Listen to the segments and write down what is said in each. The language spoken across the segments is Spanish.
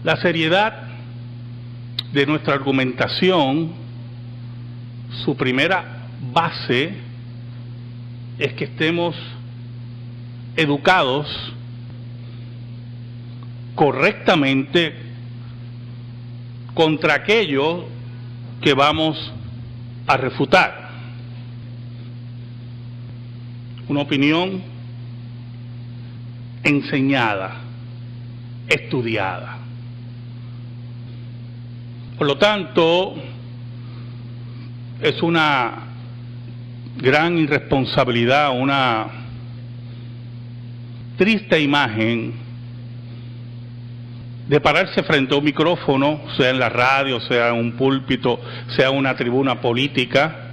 La seriedad de nuestra argumentación, su primera base es que estemos educados correctamente contra aquello que vamos a refutar. Una opinión enseñada, estudiada. Por lo tanto, es una gran irresponsabilidad, una triste imagen de pararse frente a un micrófono, sea en la radio, sea en un púlpito, sea una tribuna política,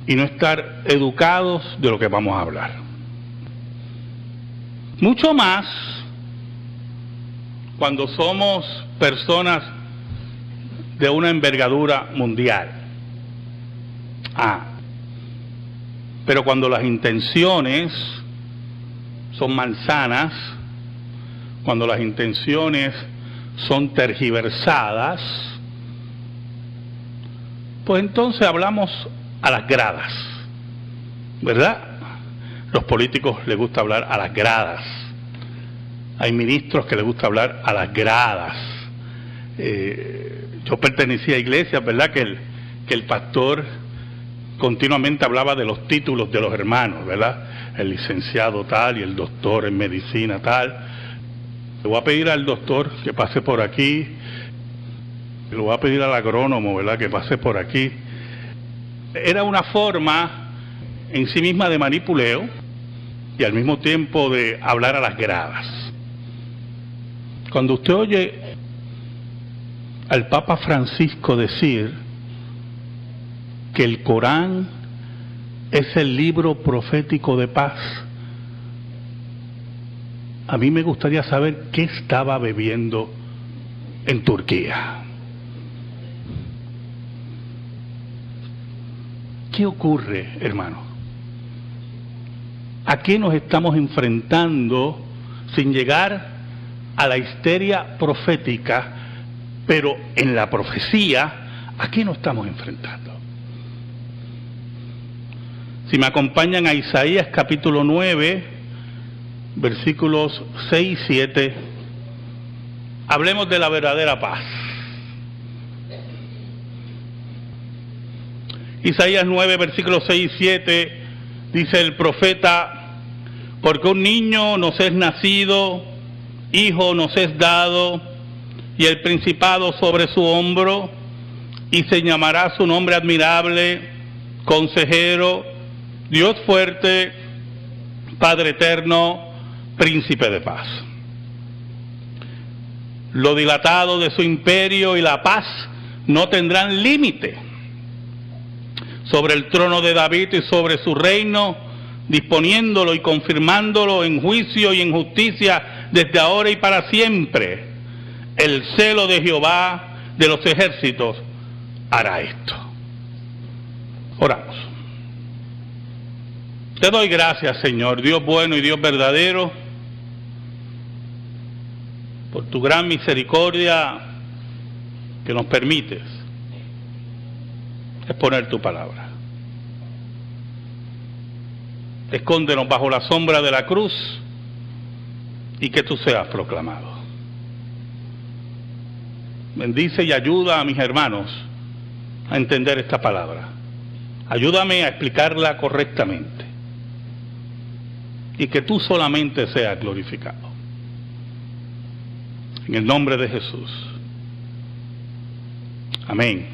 y no estar educados de lo que vamos a hablar. Mucho más cuando somos personas de una envergadura mundial. Pero cuando las intenciones son malsanas, cuando las intenciones son tergiversadas, pues entonces hablamos a las gradas, ¿verdad? Los políticos les gusta hablar a las gradas. Hay ministros que les gusta hablar a las gradas. Yo pertenecía a iglesias, ¿verdad? Que el pastor continuamente hablaba de los títulos de los hermanos, ¿verdad? El licenciado tal y el doctor en medicina tal. Le voy a pedir al doctor que pase por aquí. Le voy a pedir al agrónomo, ¿verdad? Que pase por aquí. Era una forma en sí misma de manipuleo y al mismo tiempo de hablar a las gradas. Cuando usted oye al Papa Francisco decir que el Corán es el libro profético de paz, a mí me gustaría saber qué estaba bebiendo en Turquía. ¿Qué ocurre, hermano? ¿A qué nos estamos enfrentando sin llegar a la histeria profética? Pero en la profecía, ¿a qué nos estamos enfrentando? Si me acompañan a Isaías capítulo 9, versículos 6 y 7, hablemos de la verdadera paz. Isaías 9, versículos 6 y 7, dice el profeta: porque un niño nos es nacido, hijo nos es dado, y el principado sobre su hombro, y se llamará su nombre admirable, consejero, Dios fuerte, Padre eterno, príncipe de paz. Lo dilatado de su imperio y la paz no tendrán límite sobre el trono de David y sobre su reino, disponiéndolo y confirmándolo en juicio y en justicia desde ahora y para siempre. El celo de Jehová de los ejércitos hará esto. Oramos. Te doy gracias, Señor, Dios bueno y Dios verdadero, por tu gran misericordia que nos permites exponer tu palabra. Escóndenos bajo la sombra de la cruz y que tú seas proclamado. Bendice y ayuda a mis hermanos a entender esta palabra. Ayúdame a explicarla correctamente y que tú solamente seas glorificado. En el nombre de Jesús. Amén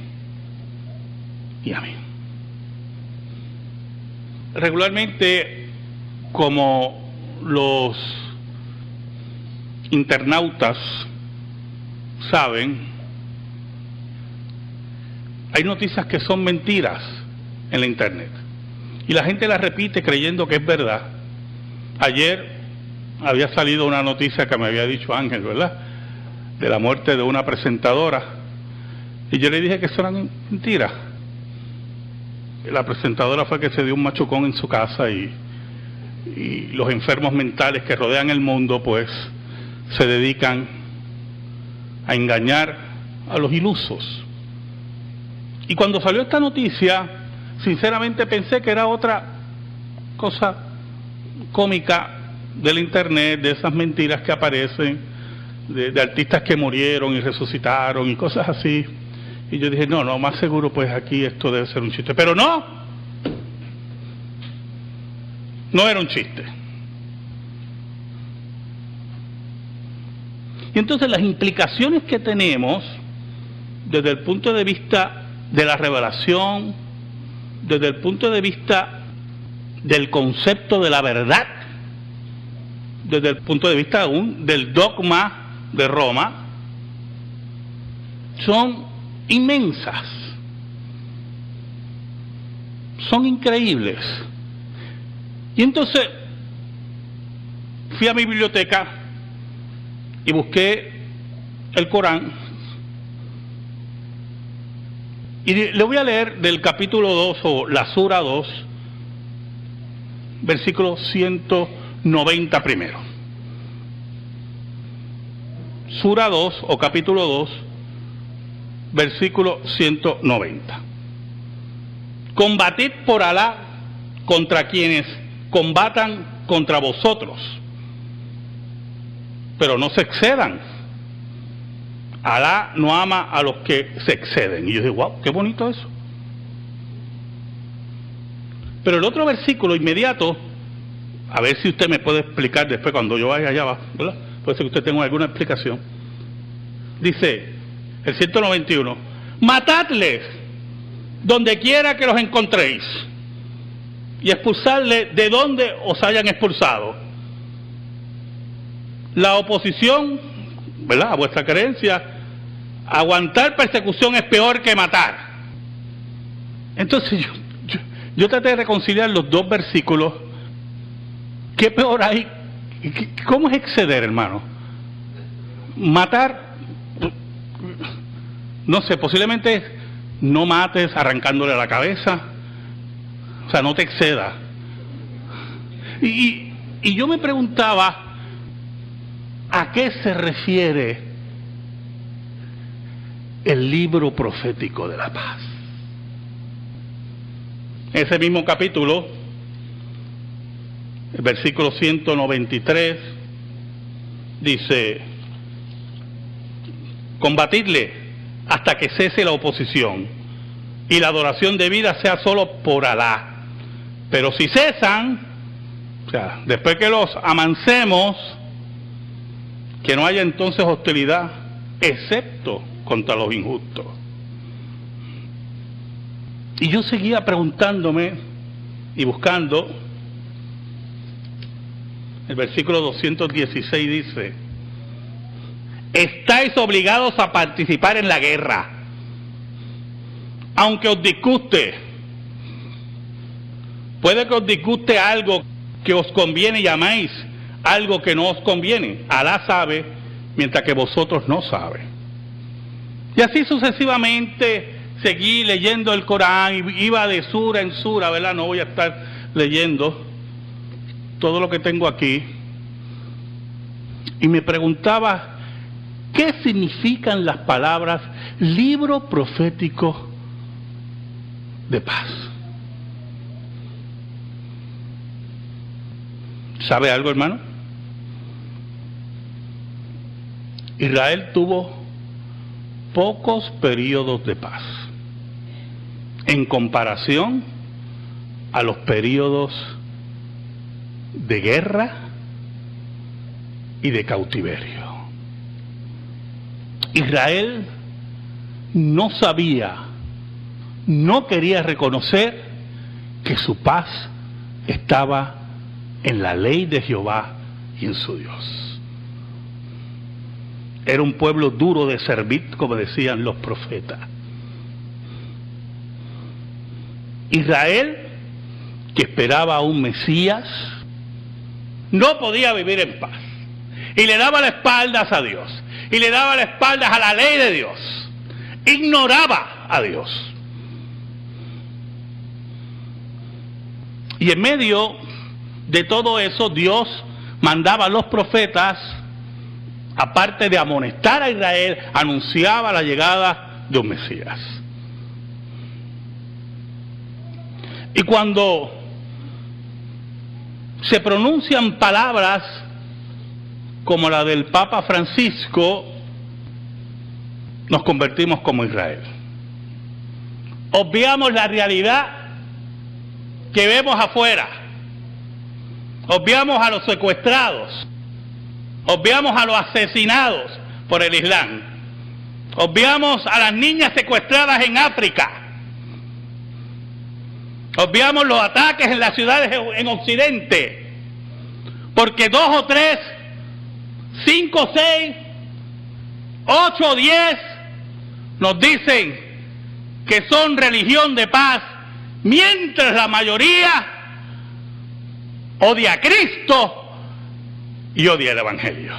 y amén. Regularmente, como los internautas saben, hay noticias que son mentiras en la internet y la gente las repite creyendo que es verdad. Ayer había salido una noticia que me había dicho Ángel, ¿verdad?, de la muerte de una presentadora, y yo le dije que eso eran mentiras. La presentadora fue que se dio un machucón en su casa y los enfermos mentales que rodean el mundo pues se dedican a engañar a los ilusos. Y cuando salió esta noticia, sinceramente pensé que era otra cosa cómica del internet, de esas mentiras que aparecen, de artistas que murieron y resucitaron y cosas así. Y yo dije, no, más seguro pues aquí esto debe ser un chiste. Pero no era un chiste. Y entonces las implicaciones que tenemos desde el punto de vista de la revelación, desde el punto de vista del concepto de la verdad, desde el punto de vista aún del dogma de Roma, son inmensas, son increíbles. Y entonces fui a mi biblioteca y busqué el Corán y le voy a leer del capítulo 2 o la sura 2, versículo 190 primero. Sura 2 o capítulo 2, versículo 190. Combatid por Alá contra quienes combatan contra vosotros, pero no se excedan. Alá no ama a los que se exceden. Y yo digo, wow, qué bonito eso. Pero el otro versículo inmediato, a ver si usted me puede explicar después cuando yo vaya allá, ¿verdad? Puede ser que usted tenga alguna explicación. Dice el 191, matadles donde quiera que los encontréis y expulsadles de donde os hayan expulsado. La oposición, ¿verdad?, a vuestra creencia, aguantar persecución es peor que matar. Entonces yo traté de reconciliar los dos versículos. ¿Qué peor hay? ¿Cómo es exceder, hermano? Matar, no sé, posiblemente no mates arrancándole la cabeza, o sea, no te excedas. Y yo me preguntaba, ¿a qué se refiere el libro profético de la paz? Ese mismo capítulo, el versículo 193, dice, combatidle hasta que cese la oposición y la adoración debida sea solo por Alá. Pero si cesan, o sea, después que los amancemos, que no haya entonces hostilidad, excepto contra los injustos. Y yo seguía preguntándome y buscando. El versículo 216 dice, estáis obligados a participar en la guerra, aunque os disguste. Puede que os disguste algo que os conviene y amáis algo que no os conviene. Alá sabe, mientras que vosotros no sabéis. Y así sucesivamente seguí leyendo el Corán, iba de sura en sura, ¿verdad? No voy a estar leyendo todo lo que tengo aquí. Y me preguntaba, ¿qué significan las palabras libro profético de paz? ¿Sabe algo, hermano? Israel tuvo pocos periodos de paz en comparación a los periodos de guerra y de cautiverio. Israel no sabía, no quería reconocer que su paz estaba en la ley de Jehová y en su Dios. Era un pueblo duro de servir, como decían los profetas. Israel, que esperaba a un Mesías, no podía vivir en paz. Y le daba las espaldas a Dios. Y le daba las espaldas a la ley de Dios. Ignoraba a Dios. Y en medio de todo eso, Dios mandaba a los profetas aparte de amonestar a Israel, anunciaba la llegada de un Mesías. Y cuando se pronuncian palabras como la del Papa Francisco, nos convertimos como Israel. Obviamos la realidad que vemos afuera. Obviamos a los secuestrados. Obviamos a los asesinados por el Islam. Obviamos a las niñas secuestradas en África. Obviamos los ataques en las ciudades en Occidente. Porque 2 o 3, 5, 6, 8 o 10 nos dicen que son religión de paz, mientras la mayoría odia a Cristo y odia el Evangelio.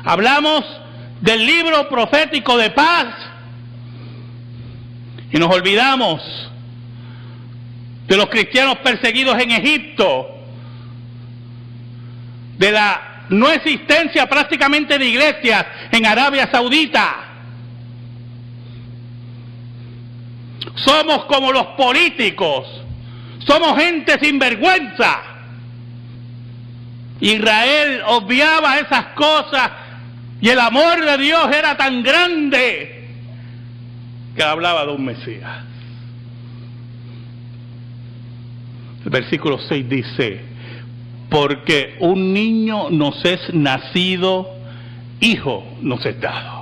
Hablamos del libro profético de paz y nos olvidamos de los cristianos perseguidos en Egipto, de la no existencia prácticamente de iglesias en Arabia Saudita. Somos como los políticos, somos gente sin vergüenza. Israel obviaba esas cosas y el amor de Dios era tan grande que hablaba de un Mesías. El versículo 6 dice: porque un niño nos es nacido, hijo nos es dado.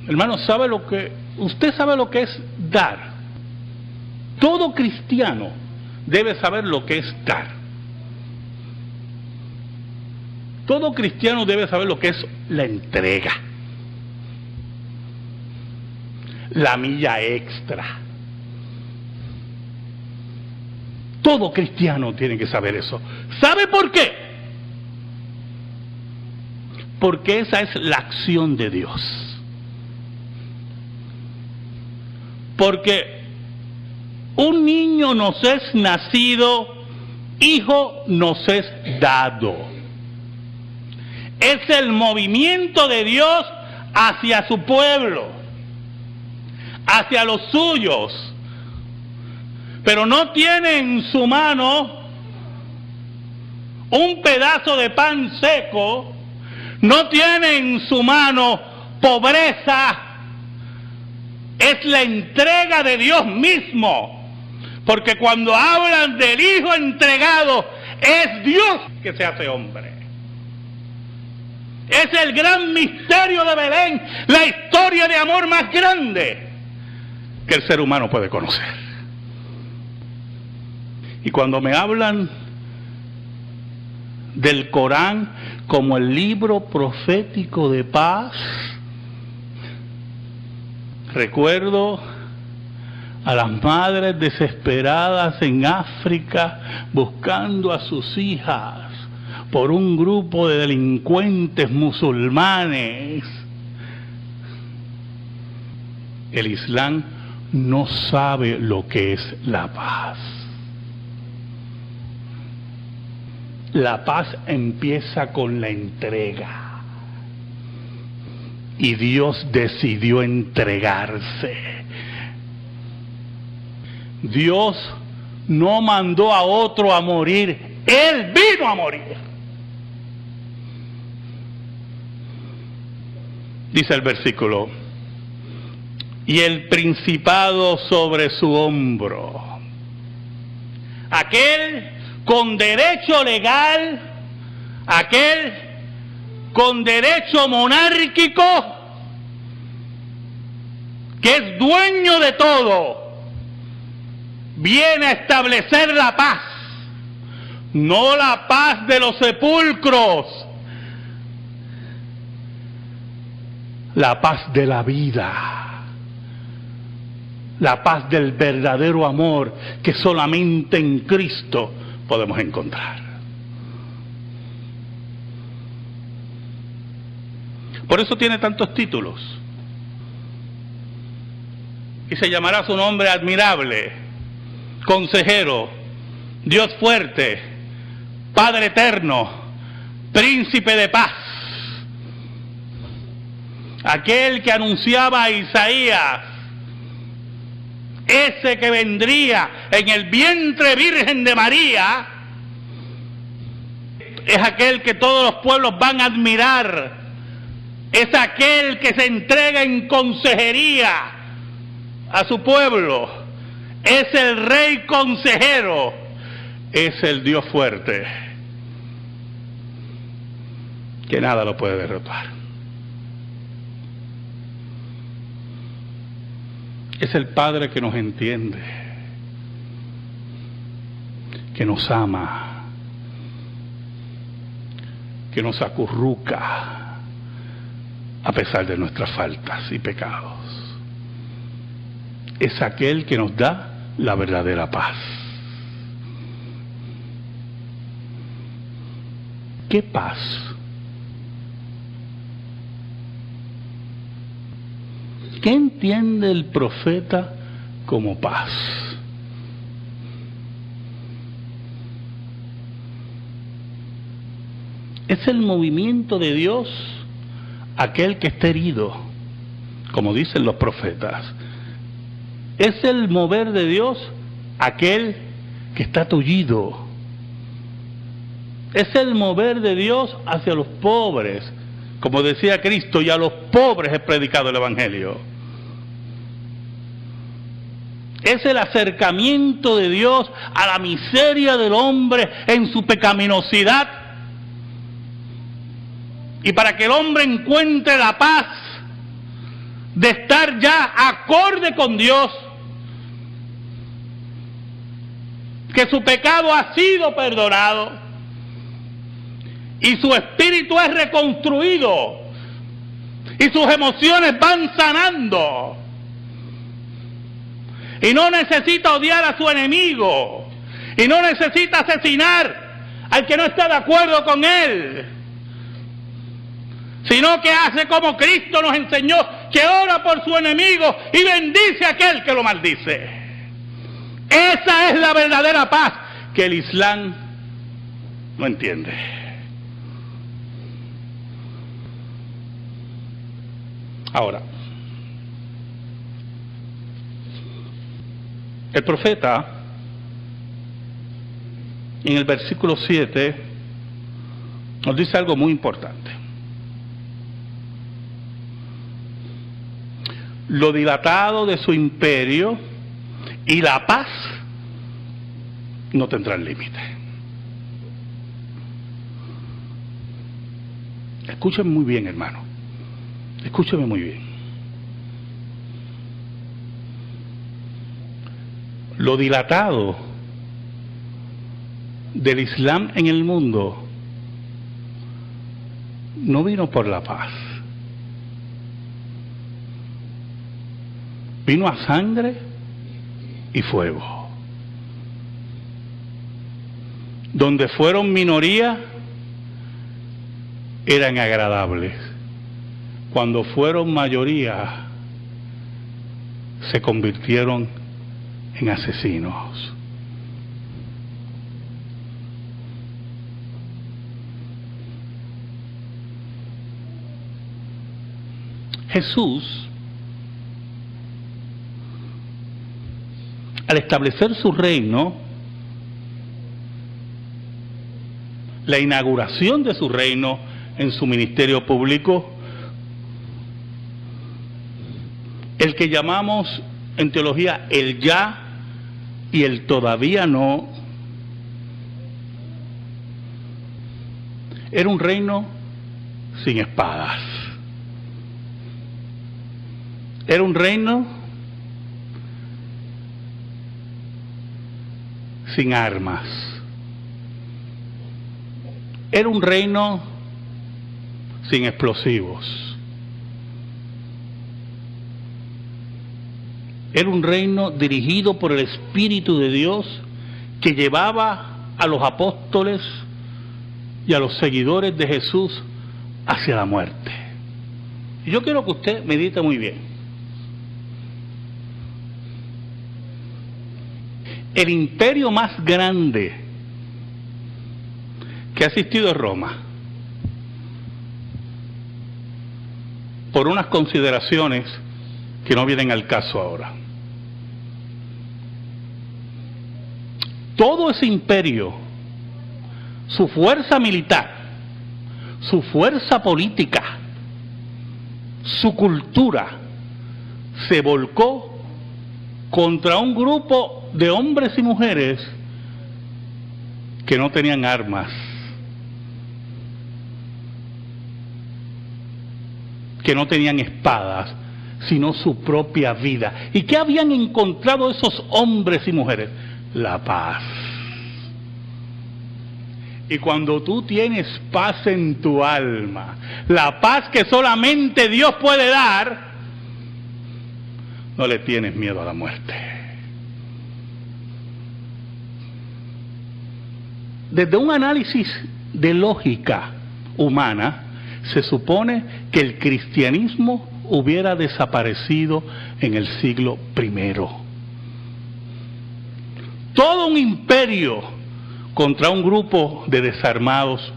Hermano, usted sabe lo que es dar. Todo cristiano debe saber lo que es dar. Todo cristiano debe saber lo que es la entrega, la milla extra. Todo cristiano tiene que saber eso. ¿Sabe por qué? Porque esa es la acción de Dios. Porque un niño nos es nacido, hijo nos es dado. Es el movimiento de Dios hacia su pueblo, hacia los suyos. Pero no tiene en su mano un pedazo de pan seco, no tiene en su mano pobreza. Es la entrega de Dios mismo, porque cuando hablan del Hijo entregado, es Dios que se hace hombre. Es el gran misterio de Belén, la historia de amor más grande que el ser humano puede conocer. Y cuando me hablan del Corán como el libro profético de paz, recuerdo a las madres desesperadas en África buscando a sus hijas por un grupo de delincuentes musulmanes. El Islam no sabe lo que es la paz. La paz empieza con la entrega. Y Dios decidió entregarse. Dios no mandó a otro a morir, Él vino a morir. Dice el versículo: y el principado sobre su hombro. Aquel con derecho legal, aquel con derecho monárquico, que es dueño de todo, viene a establecer la paz, no la paz de los sepulcros, la paz de la vida, la paz del verdadero amor que solamente en Cristo podemos encontrar. Por eso tiene tantos títulos. Y se llamará su nombre admirable, consejero, Dios fuerte, Padre eterno, príncipe de paz, aquel que anunciaba a Isaías, ese que vendría en el vientre virgen de María, es aquel que todos los pueblos van a admirar, es aquel que se entrega en consejería a su pueblo, es el rey consejero, es el Dios fuerte, que nada lo puede derrotar. Es el Padre que nos entiende, que nos ama, que nos acurruca a pesar de nuestras faltas y pecados. Es aquel que nos da la verdadera paz. ¿Qué paz? ¿Qué entiende el profeta como paz? Es el movimiento de Dios, aquel que está herido, como dicen los profetas. Es el mover de Dios, aquel que está tullido. Es el mover de Dios hacia los pobres, como decía Cristo, y a los pobres he predicado el Evangelio. Es el acercamiento de Dios a la miseria del hombre en su pecaminosidad. Y para que el hombre encuentre la paz de estar ya acorde con Dios, que su pecado ha sido perdonado y su espíritu es reconstruido y sus emociones van sanando. Y no necesita odiar a su enemigo. Y no necesita asesinar al que no está de acuerdo con él. Sino que hace como Cristo nos enseñó, que ora por su enemigo y bendice a aquel que lo maldice. Esa es la verdadera paz que el Islam no entiende. Ahora, el profeta, en el versículo 7, nos dice algo muy importante. Lo dilatado de su imperio y la paz no tendrán límite. Escúchenme muy bien, hermano. Escúchenme muy bien. Lo dilatado del Islam en el mundo no vino por la paz. Vino a sangre y fuego. Donde fueron minoría, eran agradables. Cuando fueron mayoría, se convirtieron en asesinos. Jesús, al establecer su reino, la inauguración de su reino en su ministerio público, el que llamamos en teología el ya y el todavía no, era un reino sin espadas. Era un reino sin armas. Era un reino sin explosivos. Era un reino dirigido por el Espíritu de Dios, que llevaba a los apóstoles y a los seguidores de Jesús hacia la muerte. Y yo quiero que usted medite muy bien. El imperio más grande que ha existido en Roma por unas consideraciones que no vienen al caso ahora. Todo ese imperio, su fuerza militar, su fuerza política, su cultura, se volcó contra un grupo de hombres y mujeres que no tenían armas, que no tenían espadas, sino su propia vida. ¿Y qué habían encontrado esos hombres y mujeres? La paz. Y cuando tú tienes paz en tu alma, la paz que solamente Dios puede dar, no le tienes miedo a la muerte. Desde un análisis de lógica humana, se supone que el cristianismo hubiera desaparecido en el siglo I. Todo un imperio contra un grupo de desarmados,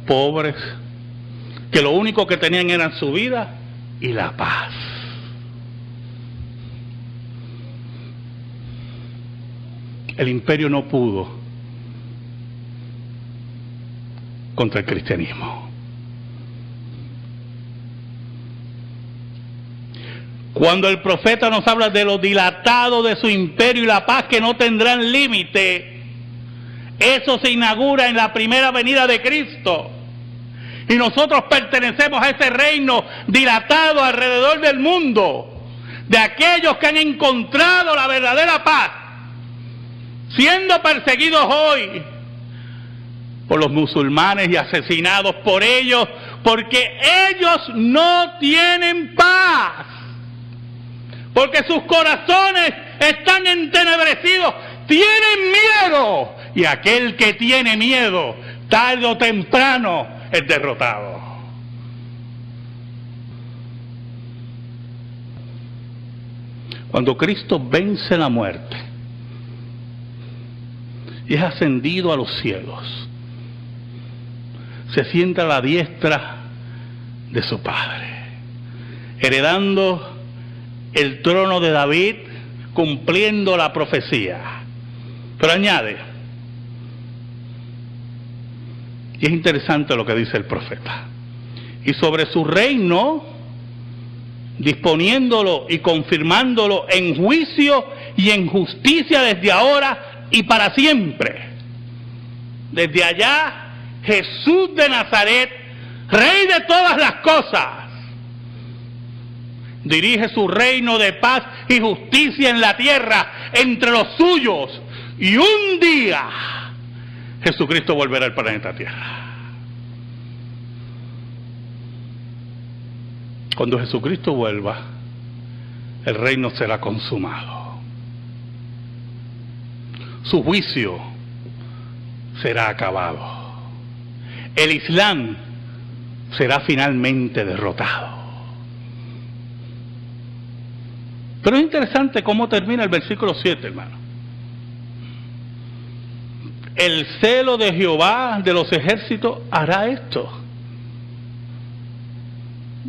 pobres, que lo único que tenían era su vida y la paz. El imperio no pudo contra el cristianismo. Cuando el profeta nos habla de lo dilatado de su imperio y la paz que no tendrán límite, eso se inaugura en la primera venida de Cristo. Y nosotros pertenecemos a ese reino dilatado alrededor del mundo, de aquellos que han encontrado la verdadera paz, siendo perseguidos hoy por los musulmanes y asesinados por ellos, porque ellos no tienen paz, porque sus corazones están entenebrecidos, tienen miedo, y aquel que tiene miedo, tarde o temprano, es derrotado. Cuando Cristo vence la muerte y es ascendido a los cielos, se sienta a la diestra de su Padre, heredando el trono de David, cumpliendo la profecía. Pero añade, y es interesante lo que dice el profeta, y sobre su reino, disponiéndolo y confirmándolo en juicio y en justicia desde ahora y para siempre. Desde allá, Jesús de Nazaret, Rey de todas las cosas, dirige su reino de paz y justicia en la tierra entre los suyos, y un día Jesucristo volverá al planeta Tierra. Cuando Jesucristo vuelva, el reino será consumado. Su juicio será acabado. El Islam será finalmente derrotado. Pero es interesante cómo termina el versículo 7, hermano. El celo de Jehová de los ejércitos hará esto.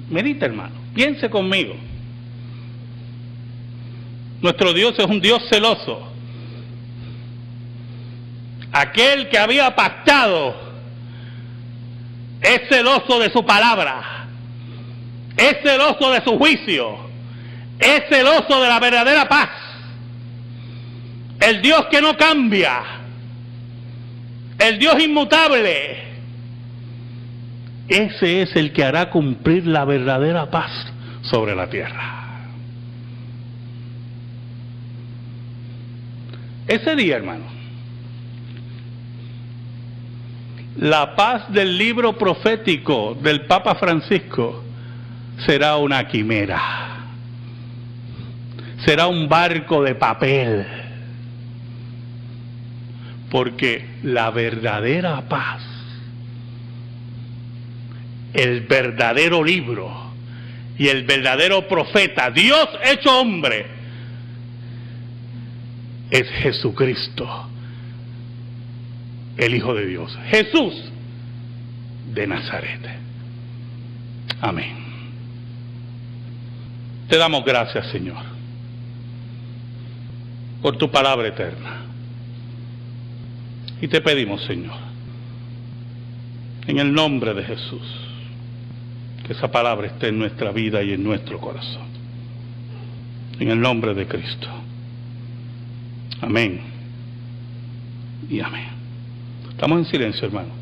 Medita, hermano, piense conmigo. Nuestro Dios es un Dios celoso. Aquel que había pactado es celoso de su palabra, es celoso de su juicio, es celoso de la verdadera paz. El Dios que no cambia, el Dios inmutable, ese es el que hará cumplir la verdadera paz sobre la tierra. Ese día, hermano, la paz del libro profético del Papa Francisco será una quimera, será un barco de papel, porque la verdadera paz, el verdadero libro y el verdadero profeta, Dios hecho hombre, es Jesucristo, el Hijo de Dios, Jesús de Nazaret. Amén. Te damos gracias, Señor, por tu palabra eterna. Y te pedimos, Señor, en el nombre de Jesús, que esa palabra esté en nuestra vida y en nuestro corazón. En el nombre de Cristo. Amén y amén. Estamos en silencio, hermano.